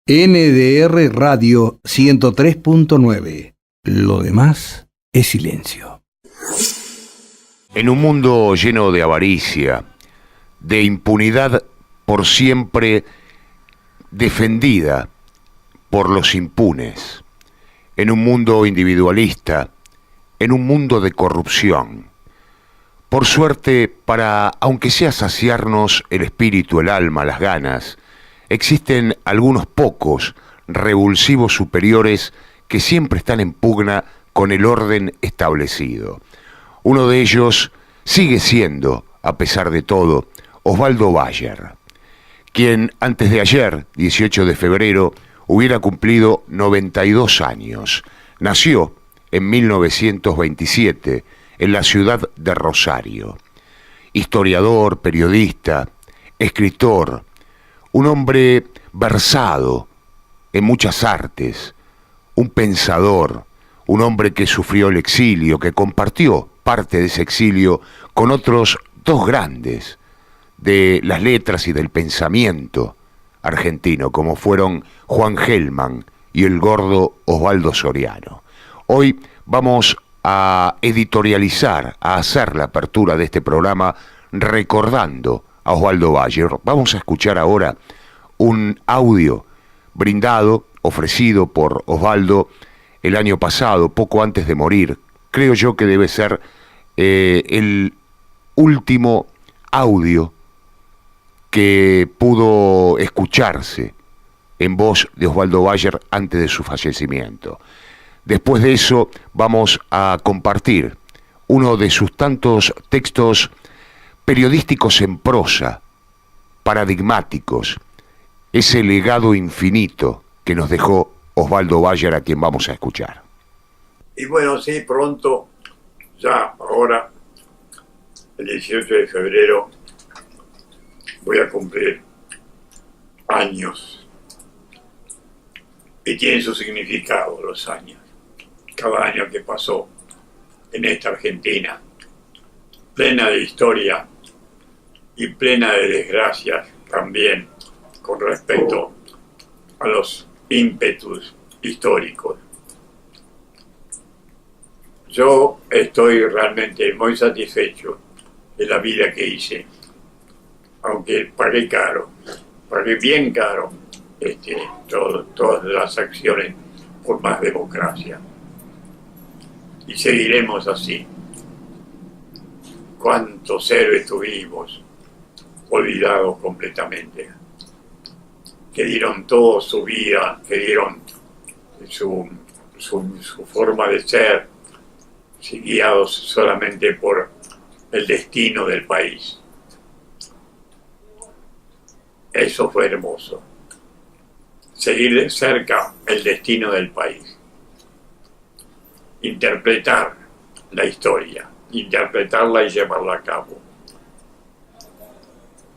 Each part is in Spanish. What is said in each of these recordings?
NDR Radio 103.9. Lo demás es silencio. En un mundo lleno de avaricia, de impunidad por siempre defendida por los impunes, en un mundo individualista, en un mundo de corrupción, por suerte, para, aunque sea saciarnos el espíritu, el alma, las ganas, existen algunos pocos revulsivos superiores que siempre están en pugna con el orden establecido. Uno de ellos sigue siendo, a pesar de todo, Osvaldo Bayer, quien antes de ayer, 18 de febrero, hubiera cumplido 92 años. Nació en 1927 en la ciudad de Rosario. Historiador, periodista, escritor, un hombre versado en muchas artes, un pensador, un hombre que sufrió el exilio, que compartió parte de ese exilio con otros dos grandes de las letras y del pensamiento argentino, como fueron Juan Gelman y el gordo Osvaldo Soriano. Hoy vamos a editorializar, a hacer la apertura de este programa recordando a Osvaldo Bayer. Vamos a escuchar ahora un audio brindado, ofrecido por Osvaldo el año pasado, poco antes de morir. Creo yo que debe ser el último audio que pudo escucharse en voz de Osvaldo Bayer antes de su fallecimiento. Después de eso vamos a compartir uno de sus tantos textos periodísticos en prosa, paradigmáticos, ese legado infinito que nos dejó Osvaldo Bayer, a quien vamos a escuchar. Y bueno, sí, pronto, ya ahora, el 18 de febrero, voy a cumplir años. Y tienen su significado los años. Cada año que pasó en esta Argentina, plena de historia y plena de desgracias también con respecto a los ímpetus históricos. Yo estoy realmente muy satisfecho de la vida que hice, aunque pagué caro, pagué bien caro todas las acciones por más democracia. Y seguiremos así. ¿Cuántos héroes tuvimos olvidados completamente? Que dieron todo su vida, que dieron su forma de ser, guiados solamente por el destino del país. Eso fue hermoso. Seguir de cerca el destino del país. Interpretar la historia, interpretarla y llevarla a cabo.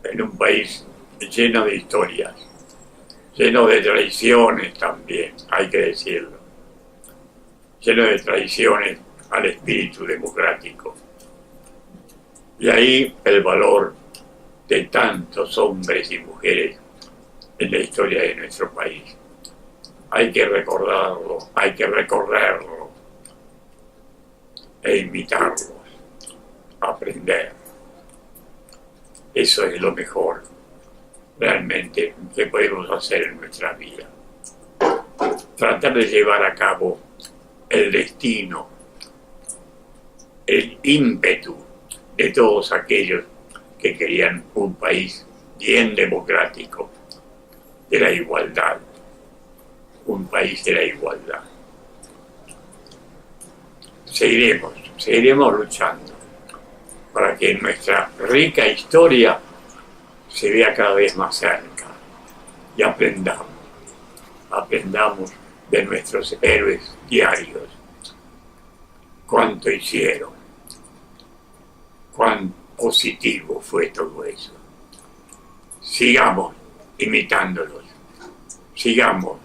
En un país lleno de historias, lleno de traiciones también, hay que decirlo. Lleno de traiciones al espíritu democrático. Y ahí el valor de tantos hombres y mujeres en la historia de nuestro país. Hay que recordarlo, hay que recorrerlo e imitarlos, aprender. Eso es lo mejor realmente que podemos hacer en nuestra vida. Tratar de llevar a cabo el destino, el ímpetu de todos aquellos que querían un país bien democrático, de la igualdad, un país de la igualdad. Seguiremos luchando para que nuestra rica historia se vea cada vez más cerca y aprendamos de nuestros héroes diarios, cuánto hicieron, cuán positivo fue todo eso. Sigamos imitándolos, sigamos,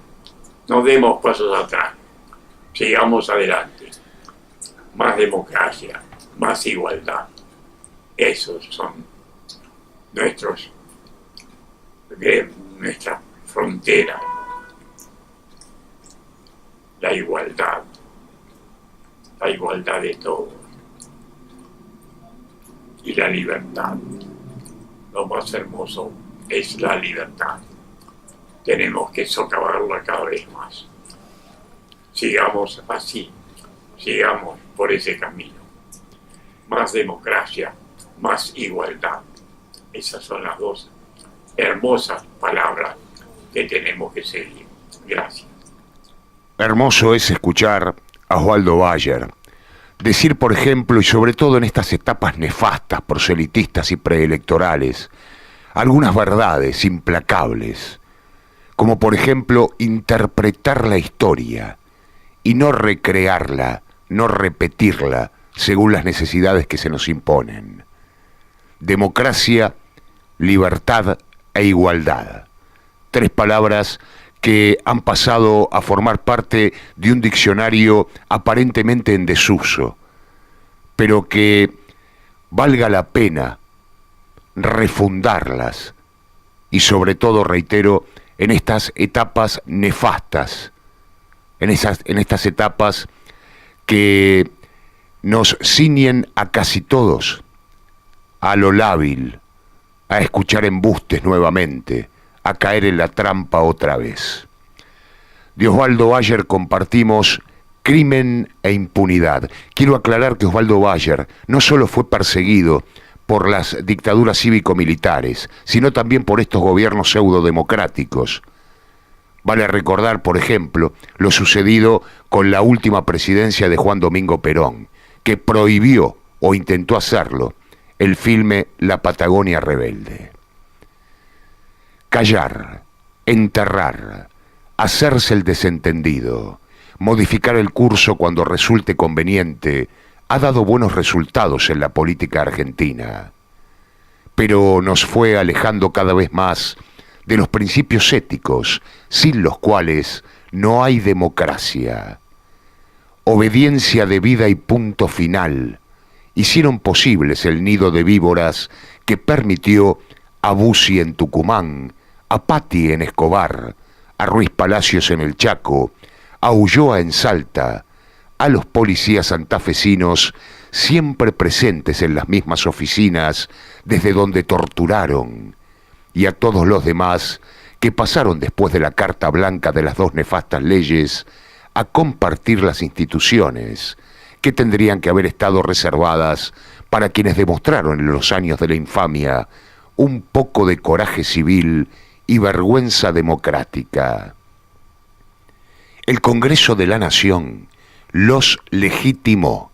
no demos pasos atrás, sigamos adelante. Más democracia, más igualdad. Esos son nuestra frontera, la igualdad de todos y la libertad. Lo más hermoso es la libertad. Tenemos que socavarla cada vez más. Sigamos así, sigamos por ese camino. Más democracia, más igualdad. Esas son las dos hermosas palabras que tenemos que seguir. Gracias. Hermoso es escuchar a Osvaldo Bayer decir, por ejemplo, y sobre todo en estas etapas nefastas, proselitistas y preelectorales, algunas verdades implacables, como por ejemplo interpretar la historia y no recrearla, no repetirla según las necesidades que se nos imponen. Democracia, libertad e igualdad. Tres palabras que han pasado a formar parte de un diccionario aparentemente en desuso, pero que valga la pena refundarlas y sobre todo, reitero, en estas etapas nefastas, en estas etapas que nos ciñen a casi todos a lo lábil, a escuchar embustes nuevamente, a caer en la trampa otra vez. De Osvaldo Bayer compartimos crimen e impunidad. Quiero aclarar que Osvaldo Bayer no solo fue perseguido por las dictaduras cívico-militares, sino también por estos gobiernos pseudodemocráticos. Vale recordar, por ejemplo, lo sucedido con la última presidencia de Juan Domingo Perón, que prohibió, o intentó hacerlo, el filme La Patagonia Rebelde. Callar, enterrar, hacerse el desentendido, modificar el curso cuando resulte conveniente, ha dado buenos resultados en la política argentina, pero nos fue alejando cada vez más de los principios éticos, sin los cuales no hay democracia. Obediencia debida y punto final hicieron posibles el nido de víboras que permitió a Bussi en Tucumán, a Patti en Escobar, a Ruiz Palacios en el Chaco, a Ulloa en Salta, a los policías santafesinos siempre presentes en las mismas oficinas desde donde torturaron, y a todos los demás que pasaron después de la Carta Blanca de las dos nefastas leyes a compartir las instituciones que tendrían que haber estado reservadas para quienes demostraron en los años de la infamia un poco de coraje civil y vergüenza democrática. El Congreso de la Nación los legitimó.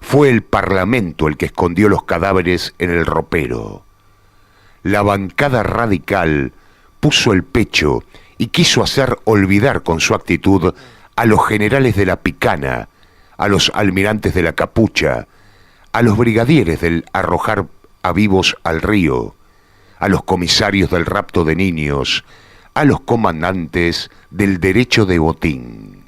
Fue el Parlamento el que escondió los cadáveres en el ropero. La bancada radical puso el pecho y quiso hacer olvidar con su actitud a los generales de la picana, a los almirantes de la capucha, a los brigadieres del arrojar a vivos al río, a los comisarios del rapto de niños, a los comandantes del derecho de botín.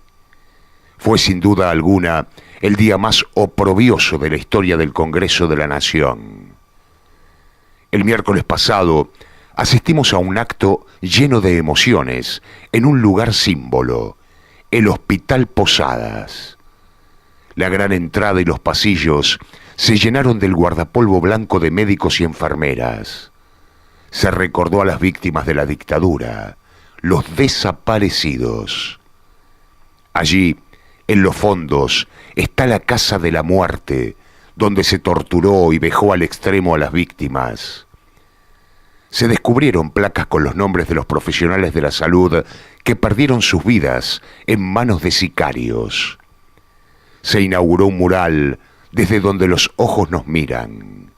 Fue sin duda alguna el día más oprobioso de la historia del Congreso de la Nación. El miércoles pasado asistimos a un acto lleno de emociones en un lugar símbolo, el Hospital Posadas. La gran entrada y los pasillos se llenaron del guardapolvo blanco de médicos y enfermeras. Se recordó a las víctimas de la dictadura, los desaparecidos. Allí, en los fondos, está la Casa de la Muerte, donde se torturó y vejó al extremo a las víctimas. Se descubrieron placas con los nombres de los profesionales de la salud que perdieron sus vidas en manos de sicarios. Se inauguró un mural desde donde los ojos nos miran.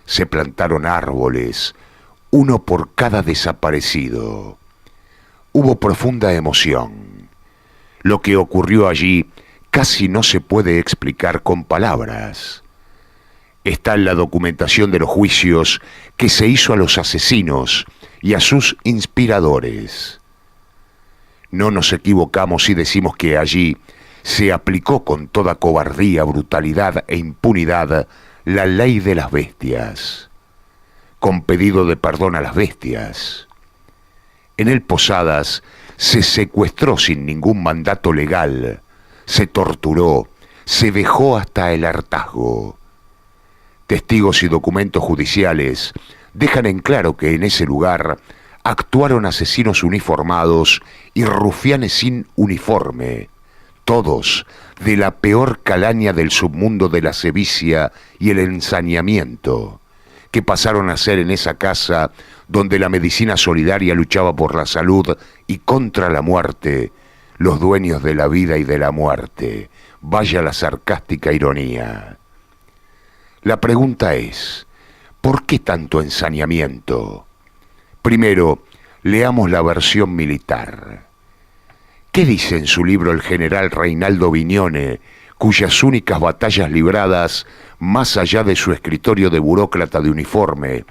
Se plantaron árboles, uno por cada desaparecido. Hubo profunda emoción. Lo que ocurrió allí casi no se puede explicar con palabras. Está en la documentación de los juicios que se hizo a los asesinos y a sus inspiradores. No nos equivocamos si decimos que allí se aplicó con toda cobardía, brutalidad e impunidad la ley de las bestias, con pedido de perdón a las bestias. En el Posadas se secuestró sin ningún mandato legal, se torturó, se vejó hasta el hartazgo. Testigos y documentos judiciales dejan en claro que en ese lugar actuaron asesinos uniformados y rufianes sin uniforme, todos de la peor calaña del submundo de la sevicia y el ensañamiento, que pasaron a ser en esa casa donde la medicina solidaria luchaba por la salud y contra la muerte, los dueños de la vida y de la muerte. Vaya la sarcástica ironía. La pregunta es, ¿por qué tanto ensañamiento? Primero, leamos la versión militar. ¿Qué dice en su libro el general Reinaldo Vignone, cuyas únicas batallas libradas, más allá de su escritorio de burócrata de uniforme,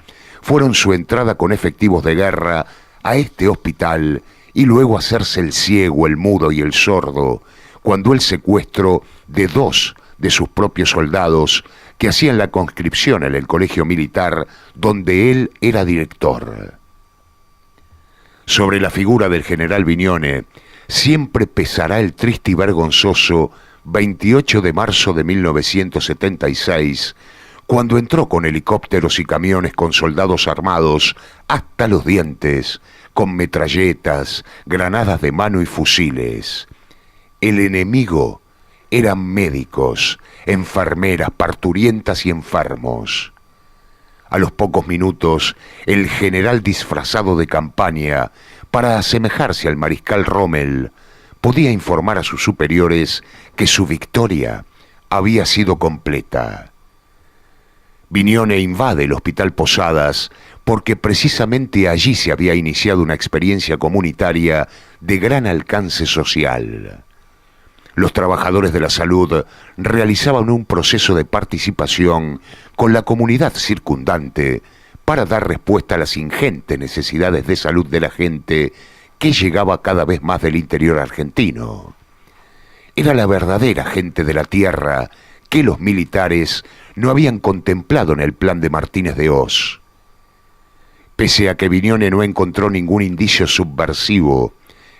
fueron su entrada con efectivos de guerra a este hospital y luego hacerse el ciego, el mudo y el sordo, cuando el secuestro de 2 de sus propios soldados que hacían la conscripción en el colegio militar donde él era director? Sobre la figura del general Vignone siempre pesará el triste y vergonzoso 28 de marzo de 1976, cuando entró con helicópteros y camiones con soldados armados hasta los dientes, con metralletas, granadas de mano y fusiles. El enemigo eran médicos, enfermeras, parturientas y enfermos. A los pocos minutos, el general disfrazado de campaña, para asemejarse al mariscal Rommel, podía informar a sus superiores que su victoria había sido completa. Vignone invade el Hospital Posadas porque precisamente allí se había iniciado una experiencia comunitaria de gran alcance social. Los trabajadores de la salud realizaban un proceso de participación con la comunidad circundante para dar respuesta a las ingentes necesidades de salud de la gente que llegaba cada vez más del interior argentino. Era la verdadera gente de la tierra que los militares no habían contemplado en el plan de Martínez de Hoz. Pese a que Vignone no encontró ningún indicio subversivo,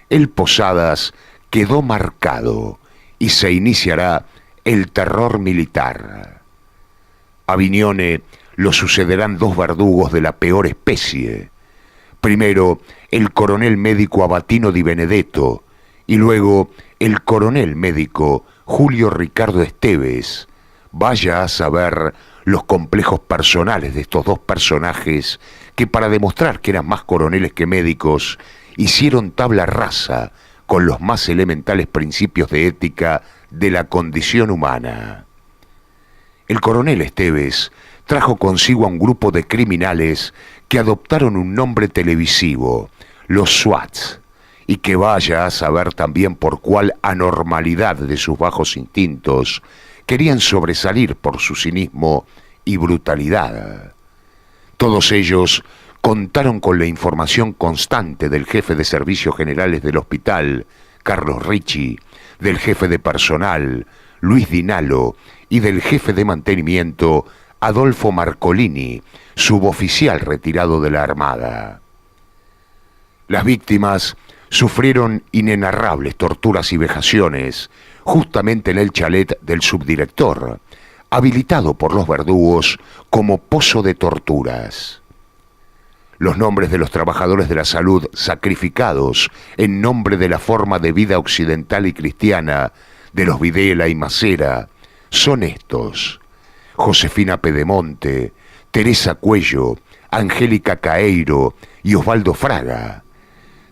el Posadas quedó marcado y se iniciará el terror militar. A Vignone lo sucederán 2 verdugos de la peor especie. Primero, el coronel médico Abatino Di Benedetto y luego el coronel médico Julio Ricardo Esteves. Vaya a saber los complejos personales de estos 2 personajes que, para demostrar que eran más coroneles que médicos, hicieron tabla rasa con los más elementales principios de ética de la condición humana. El coronel Esteves trajo consigo a un grupo de criminales que adoptaron un nombre televisivo, los SWATs, y que vaya a saber también por cuál anormalidad de sus bajos instintos querían sobresalir por su cinismo y brutalidad. Todos ellos contaron con la información constante del jefe de servicios generales del hospital, Carlos Ricci, del jefe de personal, Luis Dinalo, y del jefe de mantenimiento, Adolfo Marcolini, suboficial retirado de la Armada. Las víctimas sufrieron inenarrables torturas y vejaciones, justamente en el chalet del subdirector, habilitado por los verdugos como pozo de torturas. Los nombres de los trabajadores de la salud sacrificados en nombre de la forma de vida occidental y cristiana de los Videla y Macera son estos: Josefina Pedemonte, Teresa Cuello, Angélica Caeiro y Osvaldo Fraga.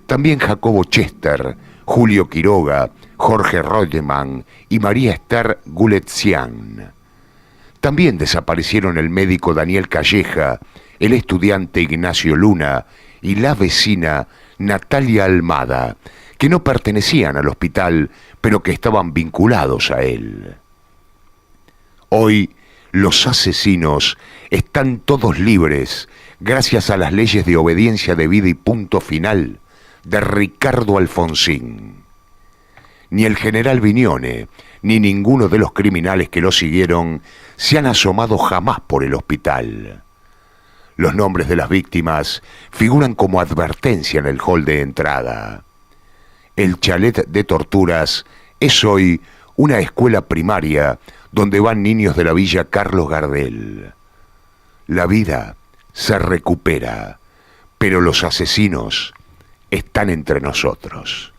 También Jacobo Chester, Julio Quiroga, Jorge Reutemann y María Esther Guletzian. También desaparecieron el médico Daniel Calleja, el estudiante Ignacio Luna y la vecina Natalia Almada, que no pertenecían al hospital, pero que estaban vinculados a él. Hoy, los asesinos están todos libres gracias a las leyes de obediencia debida y punto final de Ricardo Alfonsín. Ni el general Vignone, ni ninguno de los criminales que lo siguieron se han asomado jamás por el hospital. Los nombres de las víctimas figuran como advertencia en el hall de entrada. El chalet de torturas es hoy una escuela primaria donde van niños de la Villa Carlos Gardel. La vida se recupera, pero los asesinos están entre nosotros.